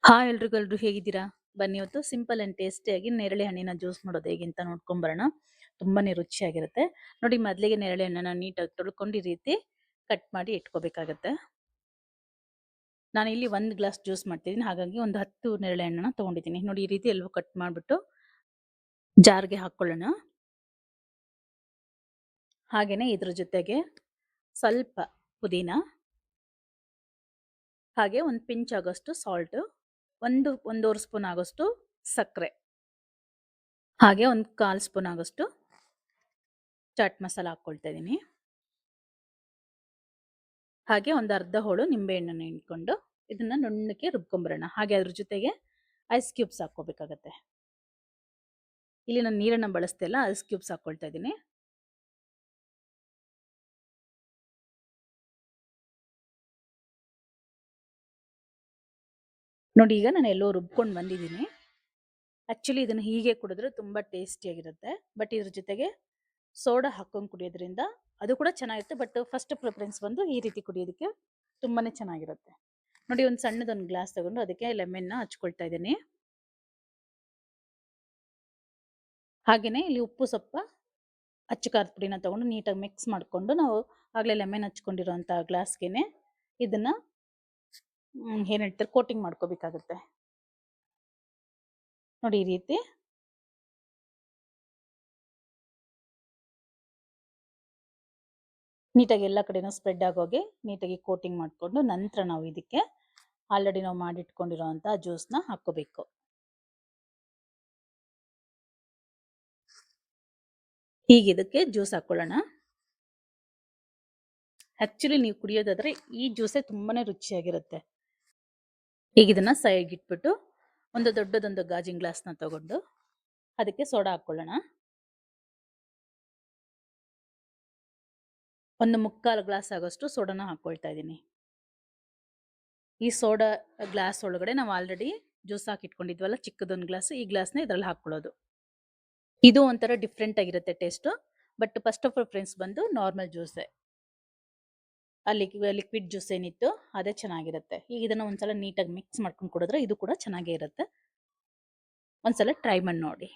Hi ಎಲ್ರಿಗೂ ಹೇಗಿದ್ದೀರಾ? ಬನ್ನಿ ಇವತ್ತು ಸಿಂಪಲ್ ಅಂಡ್ ಟೇಸ್ಟಿಯಾಗಿ ನೇರಳೆ ಹಣ್ಣಿನ ಜ್ಯೂಸ್ ಮಾಡೋದು ಹೇಗೆ ಅಂತ ನೋಡ್ಕೊಂಬರೋಣ. ತುಂಬಾನೇ ರುಚಿಯಾಗಿರುತ್ತೆ. ನೋಡಿ ಮೊದಲಿಗೆ ನೇರಳೆ ಹಣ್ಣನ್ನ ನೀಟಾಗಿ ತೊಳ್ಕೊಂಡು ಈ ರೀತಿ ಕಟ್ ಮಾಡಿ ಇಟ್ಕೋಬೇಕಾಗತ್ತೆ. ನಾನು ಇಲ್ಲಿ 1 ಗ್ಲಾಸ್ ಜ್ಯೂಸ್ ಮಾಡ್ತಿದ್ದೀನಿ. ಹಾಗಾಗಿ ಒಂದು 10 ನೇರಳೆ ಹಣ್ಣನ್ನ ತಗೊಂಡಿದ್ದೀನಿ. ನೋಡಿ ಈ ರೀತಿ ಎಲ್ಲವೂ ಕಟ್ ಮಾಡ್ಬಿಟ್ಟು ಜಾರ್‌ಗೆ ಹಾಕೊಳ್ಳೋಣ. ಹಾಗೇನೆ ಇದ್ರ ಜೊತೆಗೆ ಸ್ವಲ್ಪ ಪುದೀನ, ಹಾಗೆ ಒಂದು ಪಿಂಚ್ ಆಗೋಷ್ಟು ಸಾಲ್ಟ್, ಒಂದೂವರೆ ಸ್ಪೂನ್ ಆಗೋಷ್ಟು ಸಕ್ಕರೆ, ಹಾಗೆ ಒಂದು 1/4 ಸ್ಪೂನ್ ಆಗೋಷ್ಟು ಚಾಟ್ ಮಸಾಲ ಹಾಕ್ಕೊಳ್ತಾ ಇದ್ದೀನಿ. ಹಾಗೆ ಒಂದು ಅರ್ಧ ಹೋಳು ನಿಂಬೆಹಣ್ಣನ್ನು ಹಿಂಡ್ಕೊಂಡು ಇದನ್ನ ನುಣ್ಣಗೆ ರುಬ್ಕೊಂಬರೋಣ. ಹಾಗೆ ಅದ್ರ ಜೊತೆಗೆ ಐಸ್ ಕ್ಯೂಬ್ಸ್ ಹಾಕ್ಕೋಬೇಕಾಗತ್ತೆ. ಇಲ್ಲಿ ನಾನು ನೀರನ್ನ ಬಳಸ್ತಾ ಇಲ್ಲ, ಐಸ್ ಕ್ಯೂಬ್ಸ್ ಹಾಕ್ಕೊಳ್ತಾ ಇದ್ದೀನಿ. ನೋಡಿ ಈಗ ನಾನು ಎಲ್ಲೋ ರುಬ್ಕೊಂಡು ಬಂದಿದ್ದೀನಿ. ಆಕ್ಚುಲಿ ಇದನ್ನ ಹೀಗೆ ಕುಡಿದ್ರೆ ತುಂಬಾ ಟೇಸ್ಟಿಯಾಗಿರುತ್ತೆ. ಬಟ್ ಇದ್ರ ಜೊತೆಗೆ ಸೋಡಾ ಹಾಕೊಂಡು ಕುಡಿಯೋದ್ರಿಂದ ಅದು ಕೂಡ ಚೆನ್ನಾಗಿರುತ್ತೆ. ಬಟ್ ಫಸ್ಟ್ ಪ್ರಿಫರೆನ್ಸ್ ಬಂದು ಈ ರೀತಿ ಕುಡಿಯೋದಕ್ಕೆ ತುಂಬಾನೇ ಚೆನ್ನಾಗಿರುತ್ತೆ. ನೋಡಿ ಒಂದು ಸಣ್ಣದೊಂದು ಗ್ಲಾಸ್ ತಗೊಂಡು ಅದಕ್ಕೆ ಲೆಮನ್ನ ಹಚ್ಕೊಳ್ತಾ ಇದ್ದೀನಿ. ಹಾಗೇನೆ ಇಲ್ಲಿ ಉಪ್ಪು ಸ್ವಲ್ಪ ಅಚ್ಚ ಖಾರದ ಪುಡಿನ ತಗೊಂಡು ನೀಟಾಗಿ ಮಿಕ್ಸ್ ಮಾಡಿಕೊಂಡು ನಾವು ಆಗಲೇ ಲೆಮನ್ ಹಚ್ಕೊಂಡಿರೋಂಥ ಗ್ಲಾಸ್ಗೆನೆ ಇದನ್ನ ಏನು ಹೇಳ್ತಾರೆ ಕೋಟಿಂಗ್ ಮಾಡ್ಕೋಬೇಕಾಗುತ್ತೆ. ನೋಡಿ ಈ ರೀತಿ ನೀಟಾಗಿ ಎಲ್ಲ ಕಡೆನೂ ಸ್ಪ್ರೆಡ್ ಆಗೋಗಿ ನೀಟಾಗಿ ಕೋಟಿಂಗ್ ಮಾಡಿಕೊಂಡು ನಂತರ ನಾವು ಇದಕ್ಕೆ ಆಲ್ರೆಡಿ ನಾವು ಮಾಡಿಟ್ಕೊಂಡಿರೋಂಥ ಜ್ಯೂಸ್ನ ಹಾಕ್ಕೋಬೇಕು. ಹೀಗೆ ಇದಕ್ಕೆ ಜ್ಯೂಸ್ ಹಾಕೊಳ್ಳೋಣ. ಆಕ್ಚುಲಿ ನೀವು ಕುಡಿಯೋದಾದ್ರೆ ಈ ಜ್ಯೂಸೇ ತುಂಬಾನೇ ರುಚಿಯಾಗಿರುತ್ತೆ. ಈಗ ಇದನ್ನ ಸೈಡ್ ಇಟ್ಬಿಟ್ಟು ಒಂದು ದೊಡ್ಡದೊಂದು ಗಾಜಿನ ಗ್ಲಾಸ್ನ ತಗೊಂಡು ಅದಕ್ಕೆ ಸೋಡಾ ಹಾಕೊಳ್ಳೋಣ. ಒಂದು 3/4 ಗ್ಲಾಸ್ ಆಗೋಷ್ಟು ಸೋಡಾನ ಹಾಕೊಳ್ತಾ ಇದ್ದೀನಿ. ಈ ಸೋಡಾ ಗ್ಲಾಸ್ ಒಳಗಡೆ ನಾವು ಆಲ್ರೆಡಿ ಜ್ಯೂಸ್ ಹಾಕಿಟ್ಕೊಂಡಿದ್ವಲ್ಲ ಚಿಕ್ಕದೊಂದು ಗ್ಲಾಸ್, ಈ ಗ್ಲಾಸ್ನ ಇದ್ರಲ್ಲಿ ಹಾಕೊಳ್ಳೋದು. ಇದು ಒಂಥರ ಡಿಫ್ರೆಂಟ್ ಆಗಿರುತ್ತೆ taste. But first of preference ಬಂದು ನಾರ್ಮಲ್ ಜ್ಯೂಸೇ. ಅಲ್ಲಿ ಲಿಕ್ವಿಡ್ ಜ್ಯೂಸ್ ಏನಿತ್ತು ಅದೇ ಚೆನ್ನಾಗಿರುತ್ತೆ. ಈಗ ಇದನ್ನ ಒಂದ್ಸಲ ನೀಟಾಗಿ ಮಿಕ್ಸ್ ಮಾಡ್ಕೊಂಡು ಕುಡಿದ್ರೆ ಇದು ಕೂಡ ಚೆನ್ನಾಗೇ ಇರುತ್ತೆ. ಒಂದ್ಸಲ ಟ್ರೈ ಮಾಡಿ ನೋಡಿ.